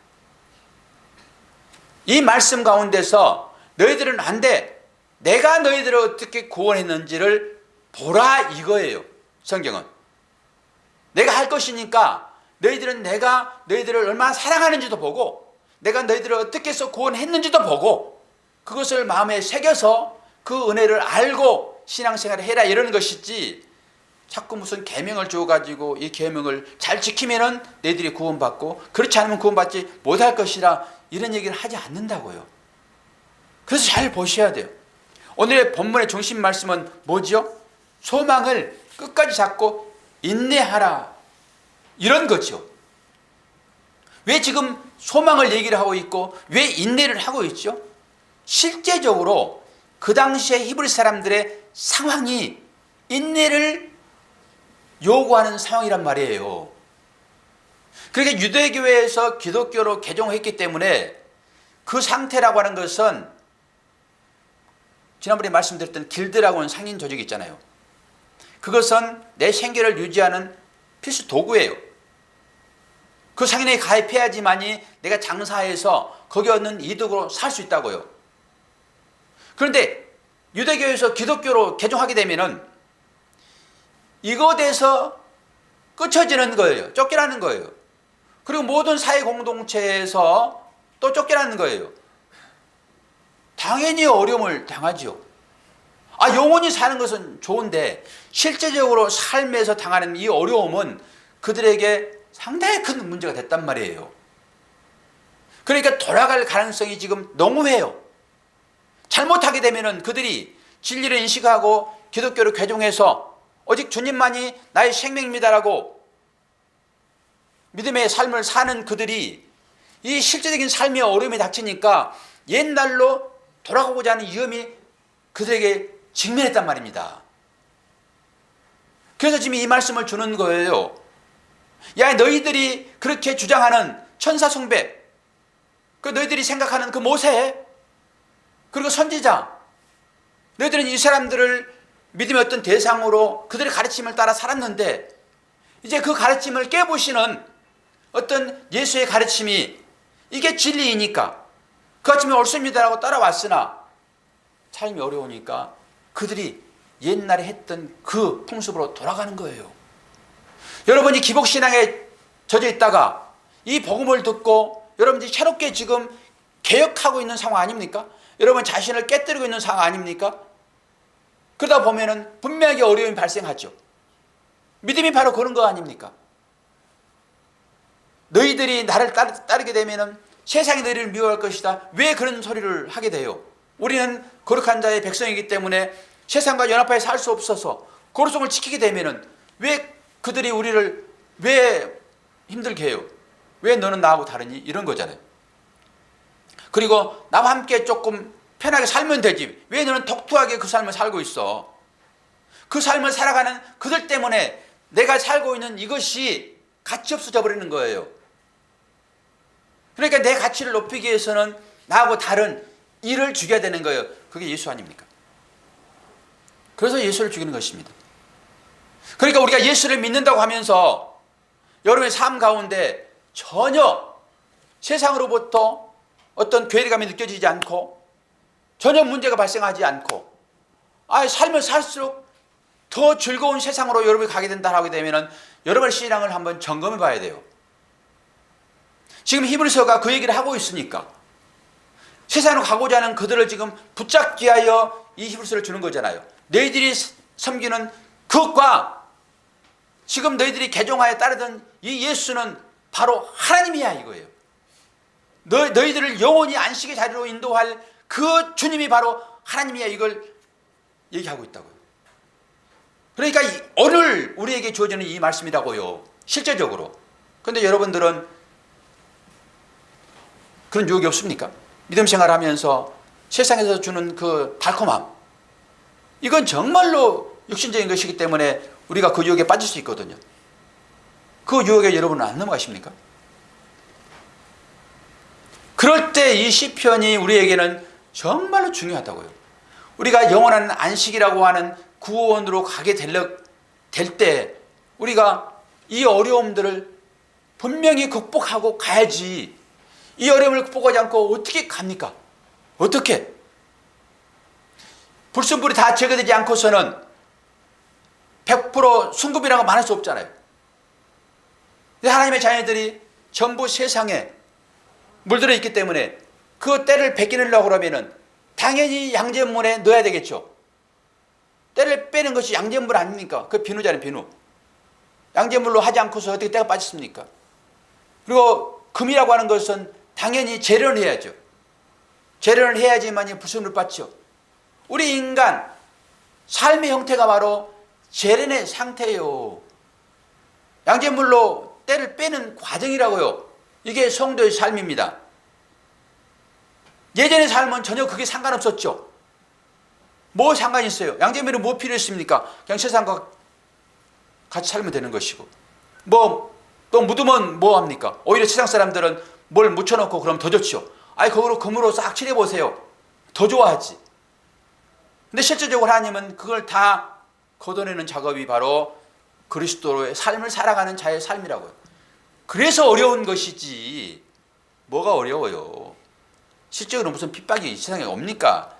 Speaker 1: 이 말씀 가운데서 너희들은 안 돼. 내가 너희들을 어떻게 구원했는지를 보라 이거예요. 성경은. 내가 할 것이니까 너희들은 내가 너희들을 얼마나 사랑하는지도 보고 내가 너희들을 어떻게 해서 구원했는지도 보고 그것을 마음에 새겨서 그 은혜를 알고 신앙생활을 해라 이러는 것이지 자꾸 무슨 계명을 줘가지고 이 계명을 잘 지키면은 너희들이 구원받고 그렇지 않으면 구원받지 못할 것이라 이런 얘기를 하지 않는다고요. 그래서 잘 보셔야 돼요. 오늘의 본문의 중심 말씀은 뭐죠? 소망을 끝까지 잡고 인내하라, 이런 거죠. 왜 지금 소망을 얘기를 하고 있고 왜 인내를 하고 있죠? 실제적으로 그 당시에 히브리 사람들의 상황이 인내를 요구하는 상황이란 말이에요. 그러니까 유대교회에서 기독교로 개종했기 때문에 그 상태라고 하는 것은 지난번에 말씀드렸던 길드라고 하는 상인 조직이 있잖아요. 그것은 내 생계를 유지하는 필수 도구예요. 그 상인에 가입해야지만이 내가 장사해서 거기 얻는 이득으로 살 수 있다고요. 그런데 유대교에서 기독교로 개종하게 되면은 이것에서 끊어지는 거예요. 쫓겨나는 거예요. 그리고 모든 사회 공동체에서 또 쫓겨나는 거예요. 당연히 어려움을 당하죠. 영원히 사는 것은 좋은데 실제적으로 삶에서 당하는 이 어려움은 그들에게 상당히 큰 문제가 됐단 말이에요. 그러니까 돌아갈 가능성이 지금 농후해요. 잘못하게 되면은 그들이 진리를 인식하고 기독교를 개종해서 오직 주님만이 나의 생명입니다라고 믿음의 삶을 사는 그들이 이 실제적인 삶의 어려움이 닥치니까 옛날로 돌아가고자 하는 위험이 그들에게 직면했단 말입니다. 그래서 지금 이 말씀을 주는 거예요. 야, 너희들이 그렇게 주장하는 천사 숭배, 그 너희들이 생각하는 그 모세, 그리고 선지자, 너희들은 이 사람들을 믿음의 어떤 대상으로 그들의 가르침을 따라 살았는데 이제 그 가르침을 깨부시는 어떤 예수의 가르침이 이게 진리이니까 그 가르침이 옳습니다라고 따라왔으나 삶이 어려우니까 그들이 옛날에 했던 그 풍습으로 돌아가는 거예요. 여러분이 기복신앙에 젖어 있다가 이 복음을 듣고 여러분들이 새롭게 지금 개혁하고 있는 상황 아닙니까? 여러분 자신을 깨뜨리고 있는 상황 아닙니까? 그러다 보면은 분명하게 어려움이 발생하죠. 믿음이 바로 그런 거 아닙니까? 너희들이 나를 따르게 되면은 세상이 너희를 미워할 것이다. 왜 그런 소리를 하게 돼요? 우리는 거룩한 자의 백성이기 때문에 세상과 연합하여 살 수 없어서 거룩성을 지키게 되면은 왜 그들이 우리를 왜 힘들게 해요? 왜 너는 나하고 다르니? 이런 거잖아요. 그리고 나와 함께 조금 편하게 살면 되지. 왜 너는 독특하게 그 삶을 살고 있어? 그 삶을 살아가는 그들 때문에 내가 살고 있는 이것이 가치 없어져 버리는 거예요. 그러니까 내 가치를 높이기 위해서는 나하고 다른 일을 죽여야 되는 거예요. 그게 예수 아닙니까? 그래서 예수를 죽이는 것입니다. 그러니까 우리가 예수를 믿는다고 하면서 여러분의 삶 가운데 전혀 세상으로부터 어떤 괴리감이 느껴지지 않고 전혀 문제가 발생하지 않고 삶을 살수록 더 즐거운 세상으로 여러분이 가게 된다 하게 되면 여러분의 신앙을 한번 점검해 봐야 돼요. 지금 히브리서가 그 얘기를 하고 있으니까 세상으로 가고자 하는 그들을 지금 붙잡기 위하여 이 히브리서를 주는 거잖아요. 너희들이 섬기는 그것과 지금 너희들이 개종하여 따르던 이 예수는 바로 하나님이야 이거예요. 너희들을 영원히 안식의 자리로 인도할 그 주님이 바로 하나님이야 이걸 얘기하고 있다고요. 그러니까 오늘 우리에게 주어지는 이 말씀이라고요. 실제적으로. 그런데 여러분들은 그런 유혹이 없습니까? 믿음 생활하면서 세상에서 주는 그 달콤함, 이건 정말로 육신적인 것이기 때문에 우리가 그 유혹에 빠질 수 있거든요. 그 유혹에 여러분은 안 넘어가십니까? 그럴 때 이 시편이 우리에게는 정말로 중요하다고요. 우리가 영원한 안식이라고 하는 구원으로 가게 될 때 우리가 이 어려움들을 분명히 극복하고 가야지. 이 어려움을 극복하지 않고 어떻게 갑니까? 어떻게? 불순물이 다 제거되지 않고서는 100% 순금이라고 말할 수 없잖아요. 하나님의 자녀들이 전부 세상에 물들어 있기 때문에 그 때를 베끼려고 그러면은 당연히 양재물에 넣어야 되겠죠.
Speaker 2: 때를 빼는 것이 양잿물 아닙니까? 그 비누잖아요, 비누. 양잿물로 하지 않고서 어떻게 때가 빠졌습니까? 그리고 금이라고 하는 것은 당연히 재련을 해야죠. 재련을 해야지만이 불순물을 받죠. 우리 인간 삶의 형태가 바로 재련의 상태예요. 양잿물로 때를 빼는 과정이라고요. 이게 성도의 삶입니다. 예전의 삶은 전혀 그게 상관없었죠. 뭐 상관이 있어요? 양잿물이 뭐 필요했습니까? 그냥 세상과 같이 살면 되는 것이고, 또 묻으면 뭐 합니까? 오히려 세상 사람들은 뭘 묻혀놓고 그럼 더 좋죠. 아니 그거로 금으로 싹 칠해보세요. 더 좋아하지. 근데 실질적으로 하나님은 그걸 다 걷어내는 작업이 바로 그리스도로의 삶을 살아가는 자의 삶이라고요. 그래서 어려운 것이지 뭐가 어려워요. 실제로 무슨 핍박이 이 세상에 옵니까?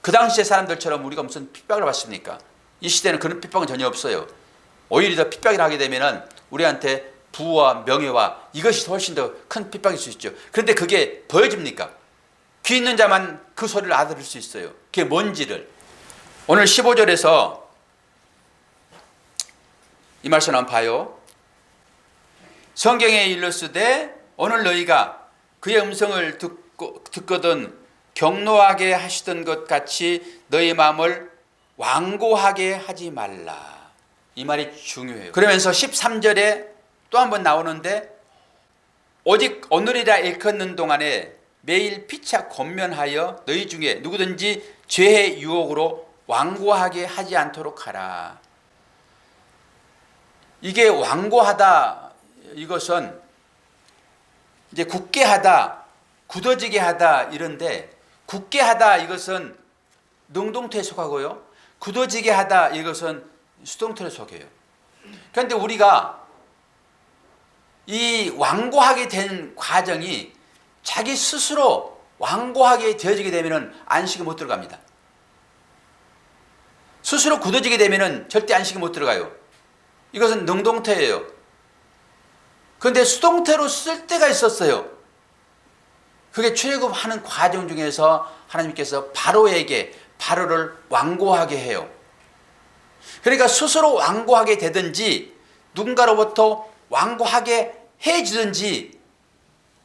Speaker 2: 그 당시의 사람들처럼 우리가 무슨 핍박을 받습니까? 이 시대는 그런 핍박은 전혀 없어요. 오히려 더 핍박을 하게 되면은 우리한테 부와 명예와 이것이 훨씬 더 큰 핍박일 수 있죠. 그런데 그게 보여집니까? 귀 있는 자만 그 소리를 알아들을 수 있어요. 그게 뭔지를. 오늘 15절에서 이 말씀 한번 봐요. 성경에 일렀으되 오늘 너희가 그의 음성을 듣거든 경노하게 하시던 것 같이 너희 마음을 완고하게 하지 말라. 이 말이 중요해요. 그러면서 13절에 또 한 번 나오는데 오직 오늘이라 일컫는 동안에 매일 피차 권면하여 너희 중에 누구든지 죄의 유혹으로 완고하게 하지 않도록 하라. 이게 완고하다, 이것은 이제 굳게 하다, 굳어지게 하다 이런데, 굳게 하다 이것은 능동태에 속하고요, 굳어지게 하다 이것은 수동태에 속해요. 그런데 우리가 이 완고하게 된 과정이 자기 스스로 완고하게 되어지게 되면 안식이 못 들어갑니다. 스스로 굳어지게 되면 절대 안식이 못 들어가요. 이것은 능동태예요. 그런데 수동태로 쓸 때가 있었어요. 그게 출애굽하는 과정 중에서 하나님께서 바로에게 바로를 완고하게 해요. 그러니까 스스로 완고하게 되든지 누군가로부터 완고하게 해지든지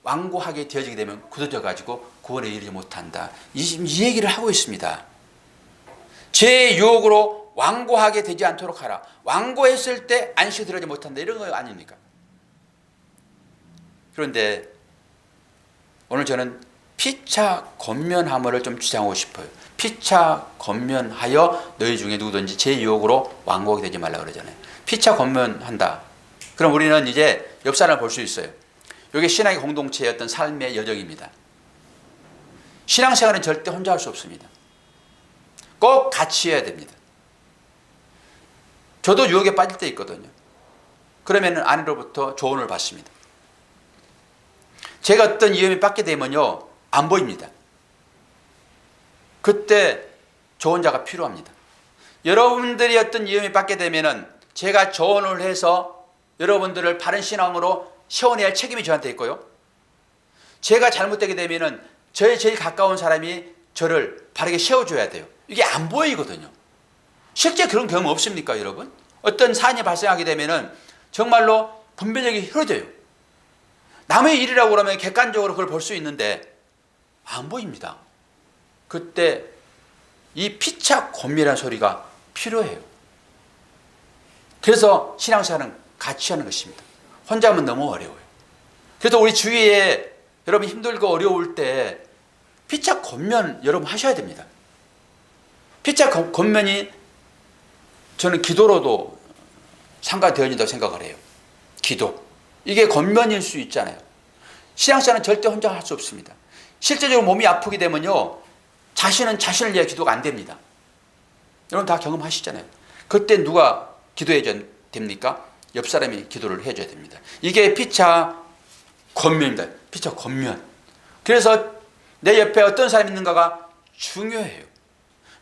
Speaker 2: 완고하게 되어지게 되면 굳어져 가지고 구원에 이르지 못한다. 이 얘기를 하고 있습니다. 죄의 유혹으로 완고하게 되지 않도록 하라. 완고했을 때 안식이 들어지 못한다. 이런 거 아닙니까? 그런데 오늘 저는 피차 권면함을 좀 주장하고 싶어요. 피차 권면하여 너희 중에 누구든지 제 유혹으로 완고하게 되지 말라 그러잖아요. 피차 권면한다. 그럼 우리는 이제 옆 사람을 볼 수 있어요. 이게 신앙의 공동체의 어떤 삶의 여정입니다. 신앙생활은 절대 혼자 할 수 없습니다. 꼭 같이 해야 됩니다. 저도 유혹에 빠질 때 있거든요. 그러면 아내로부터 조언을 받습니다. 제가 어떤 위험에 빠지게 되면요, 안 보입니다. 그때 조언자가 필요합니다. 여러분들이 어떤 위험에 빠지게 되면은 제가 조언을 해서 여러분들을 바른 신앙으로 세워내야 할 책임이 저한테 있고요. 제가 잘못되게 되면은 저의 제일 가까운 사람이 저를 바르게 세워줘야 돼요. 이게 안 보이거든요. 실제 그런 경험 없습니까, 여러분? 어떤 사안이 발생하게 되면은 정말로 분별력이 흐려져요. 남의 일이라고 그러면 객관적으로 그걸 볼 수 있는데 안 보입니다. 그때 이 피차 권면이라는 소리가 필요해요. 그래서 신앙생활은 같이 하는 것입니다. 혼자 하면 너무 어려워요. 그래서 우리 주위에 여러분 힘들고 어려울 때 피차 권면 여러분 하셔야 됩니다. 피차 권면이 저는 기도로도 상관되어진다고 생각을 해요. 기도. 이게 권면일 수 있잖아요. 신앙생활은 절대 혼자 할 수 없습니다. 실제적으로 몸이 아프게 되면요, 자신은 자신을 위해 기도가 안 됩니다. 여러분 다 경험하시잖아요. 그때 누가 기도해줘야 됩니까? 옆 사람이 기도를 해줘야 됩니다. 이게 피차 권면입니다. 피차 권면. 그래서 내 옆에 어떤 사람이 있는가가 중요해요.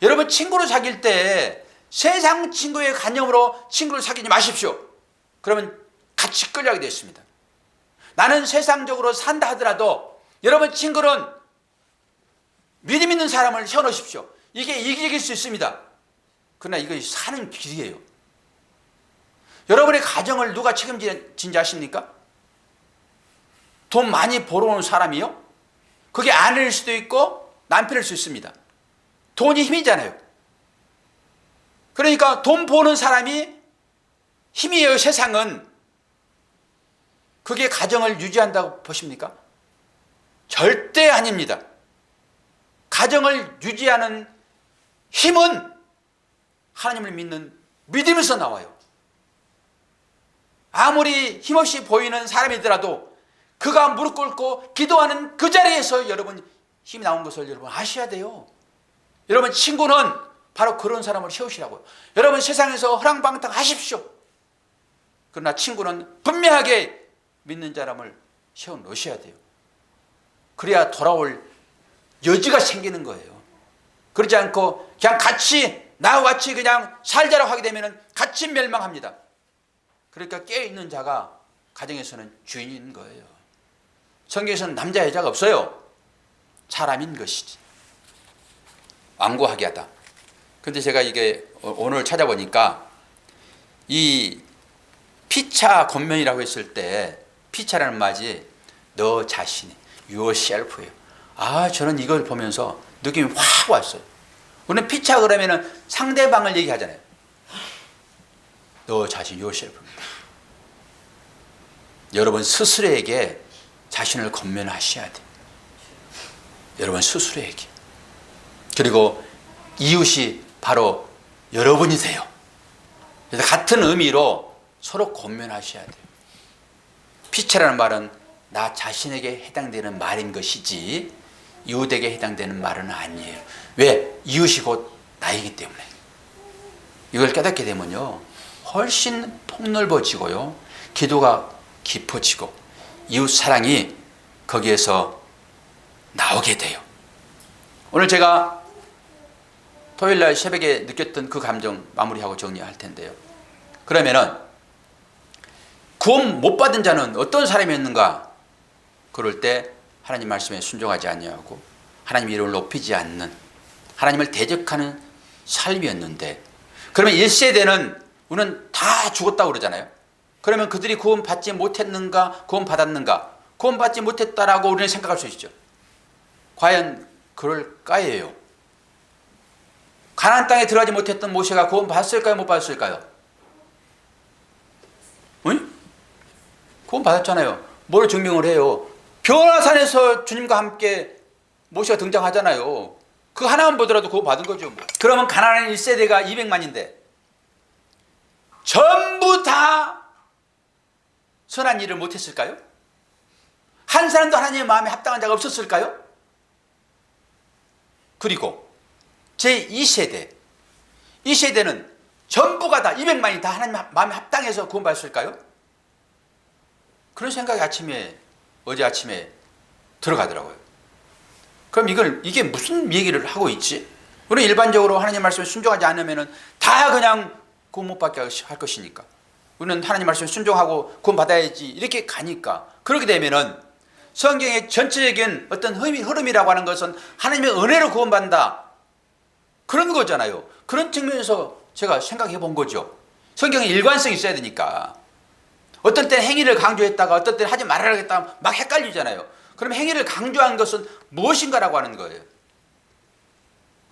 Speaker 2: 여러분 친구를 사귈 때 세상 친구의 관념으로 친구를 사귀지 마십시오. 그러면 같이 끌려가게 되어 있습니다. 나는 세상적으로 산다 하더라도 여러분 친구는 믿음 있는 사람을 세워놓으십시오. 이게 이길 수 있습니다. 그러나 이거 사는 길이에요. 여러분의 가정을 누가 책임진지 아십니까? 돈 많이 벌어오는 사람이요? 그게 아내일 수도 있고 남편일 수 있습니다. 돈이 힘이잖아요. 그러니까 돈 버는 사람이 힘이에요. 세상은. 그게 가정을 유지한다고 보십니까? 절대 아닙니다. 가정을 유지하는 힘은 하나님을 믿는 믿음에서 나와요. 아무리 힘없이 보이는 사람이더라도 그가 무릎 꿇고 기도하는 그 자리에서 여러분 힘이 나온 것을 여러분 아셔야 돼요. 여러분 친구는 바로 그런 사람을 세우시라고요. 여러분 세상에서 허랑방탕 하십시오. 그러나 친구는 분명하게 믿는 사람을 세워 놓으셔야 돼요. 그래야 돌아올 여지가 생기는 거예요. 그렇지 않고 그냥 같이 나와 같이 그냥 살자라고 하게 되면 같이 멸망합니다. 그러니까 깨어있는 자가 가정에서는 주인인 거예요. 성경에서는 남자 여자가 없어요. 사람인 것이지. 완고하게 하다. 근데 제가 이게 오늘 찾아보니까 이 피차 권면이라고 했을 때 피차라는 말이 너 자신이 yourself예요. 아, 저는 이걸 보면서 느낌이 확 왔어요. 우리는 피차 그러면은 상대방을 얘기하잖아요. 너 자신 yourself입니다. 여러분 스스로에게 자신을 권면하셔야 돼요. 여러분 스스로에게. 그리고 이웃이 바로 여러분이 돼요. 그래서 같은 의미로 서로 권면하셔야 돼요. 피차라는 말은 나 자신에게 해당되는 말인 것이지 이웃에게 해당되는 말은 아니에요. 왜? 이웃이 곧 나이기 때문에. 이걸 깨닫게 되면요 훨씬 폭넓어지고요 기도가 깊어지고 이웃 사랑이 거기에서 나오게 돼요. 오늘 제가 토요일날 새벽에 느꼈던 그 감정 마무리하고 정리할 텐데요. 그러면은 구원 못 받은 자는 어떤 사람이었는가? 그럴 때 하나님 말씀에 순종하지 아니하고 하나님 이름을 높이지 않는 하나님을 대적하는 삶이었는데, 그러면 1세대는 우리는 다 죽었다고 그러잖아요. 그러면 그들이 구원 받지 못했는가? 구원 받았는가? 구원 받지 못했다라고 우리는 생각할 수 있죠. 과연 그럴까예요? 가나안 땅에 들어가지 못했던 모세가 구원 받았을까요? 못 받았을까요? 응? 구원 받았잖아요. 뭘 증명을 해요? 변화산에서 주님과 함께 모세가 등장하잖아요. 그 하나만 보더라도 구원 받은 거죠. 뭐. 그러면 가나안 1세대가 200만인데 전부 다 선한 일을 못했을까요? 한 사람도 하나님의 마음에 합당한 자가 없었을까요? 그리고 제2세대, 이 세대는 전부가 다 200만이 다 하나님 마음에 합당해서 구원받았을까요? 그런 생각이 어제 아침에 들어가더라고요. 그럼 이게 무슨 얘기를 하고 있지? 우리는 일반적으로 하나님 말씀에 순종하지 않으면 다 그냥 구원 못 받게 할 것이니까, 우리는 하나님 말씀에 순종하고 구원 받아야지 이렇게 가니까, 그렇게 되면은 성경의 전체적인 어떤 흐름이라고 하는 것은 하나님의 은혜로 구원받는다 그런 거잖아요. 그런 측면에서 제가 생각해 본 거죠. 성경에 일관성이 있어야 되니까. 어떤 때는 행위를 강조했다가 어떤 때는 하지 말아라 했다가 막 헷갈리잖아요. 그럼 행위를 강조한 것은 무엇인가라고 하는 거예요.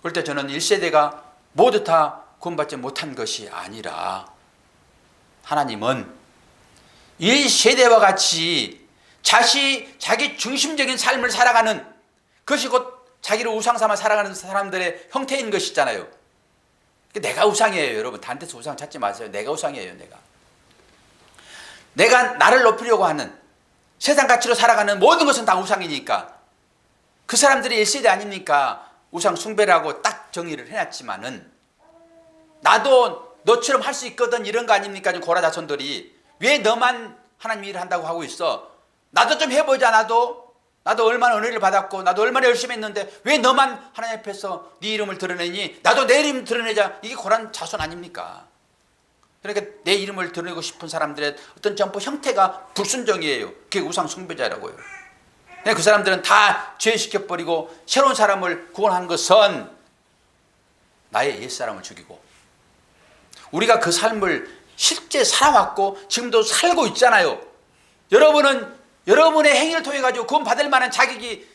Speaker 2: 그럴 때 저는 1세대가 모두 다 구원받지 못한 것이 아니라 하나님은 1세대와 같이 자기 중심적인 삶을 살아가는 그것이 곧 자기를 우상 삼아 살아가는 사람들의 형태인 것이잖아요. 내가 우상이에요. 여러분 단테서 우상 찾지 마세요. 내가 우상이에요. 내가 나를 높이려고 하는 세상 가치로 살아가는 모든 것은 다 우상이니까 그 사람들이 1세대 아닙니까? 우상 숭배라고 딱 정의를 해놨지만은 나도 너처럼 할 수 있거든 이런 거 아닙니까? 고라 자손들이 왜 너만 하나님 일을 한다고 하고 있어? 나도 좀 해보자. 나도 얼마나 은혜를 받았고 나도 얼마나 열심히 했는데 왜 너만 하나님 앞에서 네 이름을 드러내니? 나도 내 이름 드러내자. 이게 고란 자손 아닙니까? 그러니까 내 이름을 드러내고 싶은 사람들의 어떤 전부 형태가 불순종이에요. 그게 우상 숭배자라고요. 그 사람들은 다 죄시켜버리고 새로운 사람을 구원한 것은 나의 옛사람을 죽이고 우리가 그 삶을 실제 살아왔고 지금도 살고 있잖아요. 여러분은 여러분의 행위를 통해 가지고 구원 받을 만한 자격이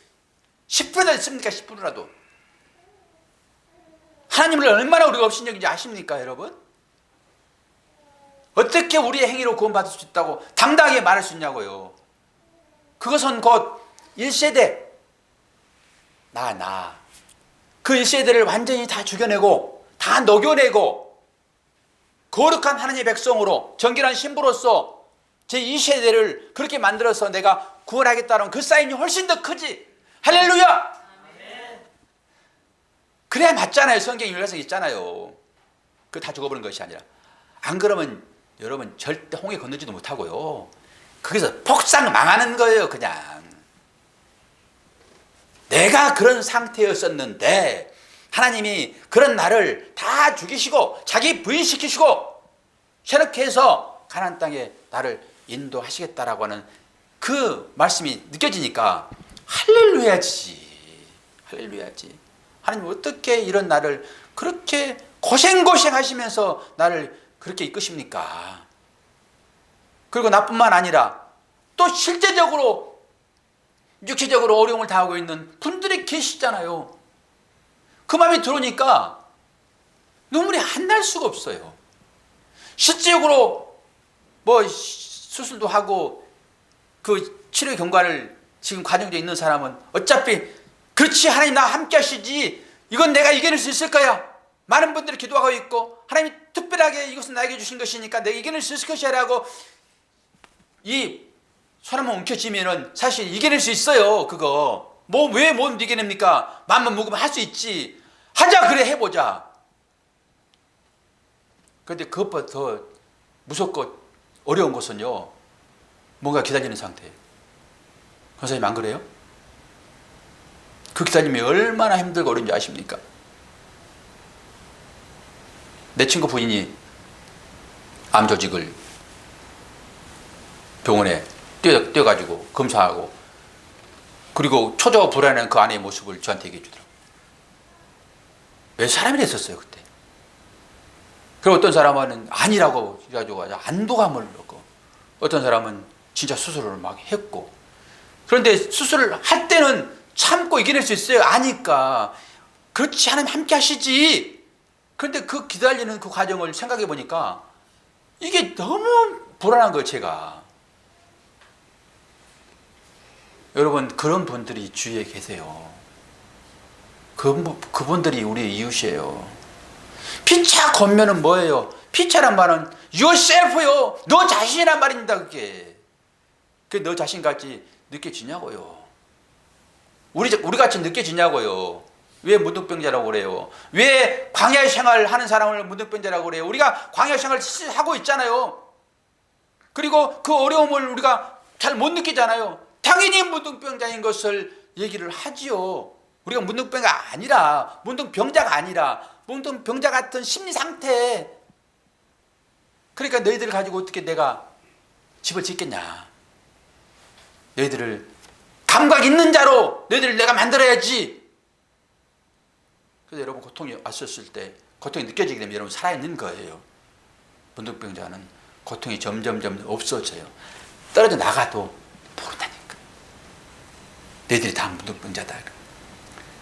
Speaker 2: 10%도 있습니까? 10%라도. 하나님을 얼마나 우리가 업신여긴지 아십니까, 여러분? 어떻게 우리의 행위로 구원받을 수 있다고 당당하게 말할 수 있냐고요. 그것은 곧 1세대 그 1세대를 완전히 다 죽여내고 다 녹여내고 거룩한 하나님의 백성으로 정결한 신부로서 제2세대를 그렇게 만들어서 내가 구원하겠다는 그 사인이 훨씬 더 크지. 할렐루야. 그래야 맞잖아요. 성경에 일가서 있잖아요. 그 다 죽어버린 것이 아니라. 안 그러면 여러분 절대 홍해 건너지도 못하고요. 거기서 폭삭 망하는 거예요. 그냥 내가 그런 상태였었는데 하나님이 그런 나를 다 죽이시고 자기 부인시키시고 새롭게 해서 가나안 땅에 나를 인도하시겠다라고 하는 그 말씀이 느껴지니까 할렐루야지. 할렐루야지. 하나님 어떻게 이런 나를 그렇게 고생고생 하시면서 나를 그렇게 이끄십니까? 그리고 나뿐만 아니라 또 실제적으로 육체적으로 어려움을 당하고 있는 분들이 계시잖아요. 그 마음이 들어오니까 눈물이 안 날 수가 없어요. 실제적으로 뭐 수술도 하고 그 치료 경과를 지금 과정에 있는 사람은 어차피 그렇지 하나님 나와 함께 하시지 이건 내가 이겨낼 수 있을 거야. 많은 분들이 기도하고 있고 하나님이 특별하게 이것은 나에게 주신 것이니까 내가 이겨낼 수 있을 것이야 라고 이 손 한번 움켜쥐면은 사실 이겨낼 수 있어요. 그거 뭐 왜 못 이겨냅니까? 마음만 먹으면 할 수 있지. 하자 그래 해보자. 그런데 그것보다 더 무섭고 어려운 것은요 뭔가 기다리는 상태예요. 권사님 안 그래요? 그 기다림이 얼마나 힘들고 어려운지 아십니까? 내 친구 부인이 암 조직을 병원에 뛰어가지고 검사하고 그리고 초조 불안한 그 아내의 모습을 저한테 얘기해 주더라고요. 왜 사람이 됐었어요 그때. 그리고 어떤 사람은 아니라고 해가지고 안도감을 얻고 어떤 사람은 진짜 수술을 막 했고 그런데 수술을 할 때는 참고 이겨낼 수 있어요. 아니까 그렇지 않으면 함께 하시지. 그런데 그 기다리는 그 과정을 생각해 보니까 이게 너무 불안한 거예요 제가. 여러분 그런 분들이 주위에 계세요. 그분들이 우리의 이웃이에요. 피차 권면은 뭐예요? 피차란 말은 yourself요. 너 자신이란 말입니다. 그게 너 자신같이 느껴지냐고요. 우리 같이 느껴지냐고요. 왜 문둥병자라고 그래요? 왜 광야 생활 하는 사람을 문둥병자라고 그래요? 우리가 광야 생활 하고 있잖아요. 그리고 그 어려움을 우리가 잘 못 느끼잖아요. 당연히 문둥병자인 것을 얘기를 하지요. 우리가 문둥병자가 아니라 문둥병자 같은 심리 상태. 그러니까 너희들을 가지고 어떻게 내가 집을 짓겠냐. 너희들을 감각 있는 자로 너희들을 내가 만들어야지. 그래서 여러분 고통이 왔었을 때 고통이 느껴지게 되면 여러분 살아있는 거예요. 문둥병자는 고통이 점점 없어져요. 떨어져 나가도 모른다니까. 너희들이 다 문둥병자다.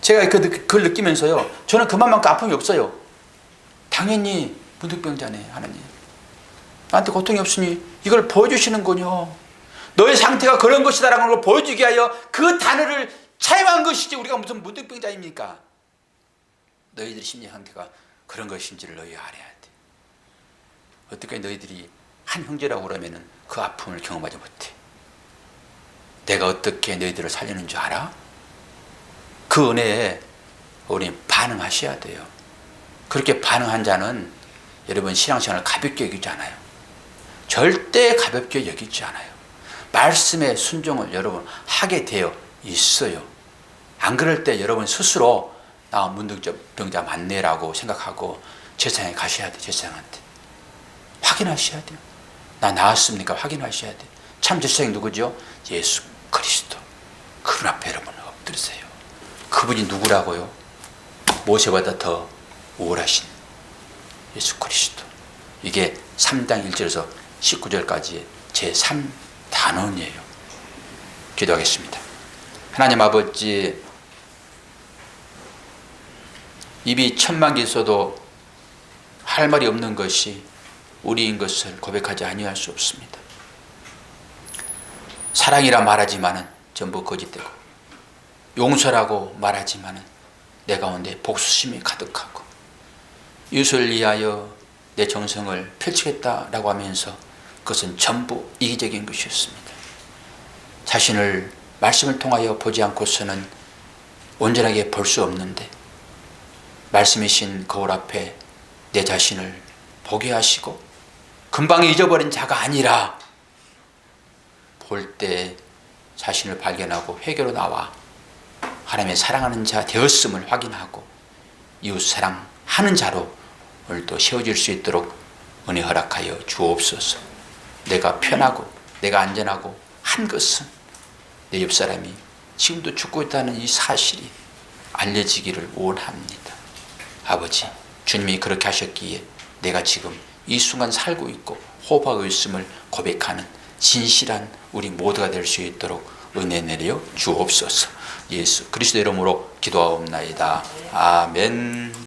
Speaker 2: 제가 그걸 느끼면서요. 저는 그만큼 아픔이 없어요. 당연히 문둥병자네 하나님. 나한테 고통이 없으니 이걸 보여주시는군요. 너의 상태가 그런 것이다라는 걸 보여주기 위하여 그 단어를 차용한 것이지 우리가 무슨 문둥병자입니까? 너희들의 심리 상태가 그런 것인지를 너희 알아야 돼. 어떻게 너희들이 한 형제라고 그러면은 그 아픔을 경험하지 못해. 내가 어떻게 너희들을 살리는 줄 알아? 그 은혜에 우리 반응하셔야 돼요. 그렇게 반응한 자는 여러분 신앙생활을 가볍게 여기지 않아요. 절대 가볍게 여기지 않아요. 말씀의 순종을 여러분 하게 되어 있어요. 안 그럴 때 여러분 스스로 나 문둥병자 맞네라고 생각하고 제사장에 가셔야 돼. 제사장한테 확인하셔야 돼요. 나 나았습니까? 확인하셔야 돼. 참 제사장이 누구죠? 예수 그리스도. 그분 앞에 여러분 엎드리세요. 그분이 누구라고요? 모세보다 더 우월하신 예수 그리스도. 이게 3장 1절에서 19절까지의 제3단원이에요. 기도하겠습니다. 하나님 아버지, 입이 천만 개 있어도 할 말이 없는 것이 우리인 것을 고백하지 아니할 수 없습니다. 사랑이라 말하지만은 전부 거짓되고, 용서라고 말하지만은 내 가운데 복수심이 가득하고, 이웃을 위하여 내 정성을 펼치겠다라고 하면서 그것은 전부 이기적인 것이었습니다. 자신을 말씀을 통하여 보지 않고서는 온전하게 볼 수 없는데, 말씀이신 거울 앞에 내 자신을 보게 하시고 금방 잊어버린 자가 아니라 볼 때 자신을 발견하고 회개로 나와 하나님의 사랑하는 자 되었음을 확인하고 이웃 사랑하는 자로 오늘도 세워질 수 있도록 은혜 허락하여 주옵소서. 내가 편하고 내가 안전하고 한 것은 내 옆 사람이 지금도 죽고 있다는 이 사실이 알려지기를 원합니다. 아버지, 주님이 그렇게 하셨기에 내가 지금 이 순간 살고 있고 호흡하고 있음을 고백하는 진실한 우리 모두가 될 수 있도록 은혜 내려 주옵소서. 예수 그리스도 이름으로 기도하옵나이다. 아멘.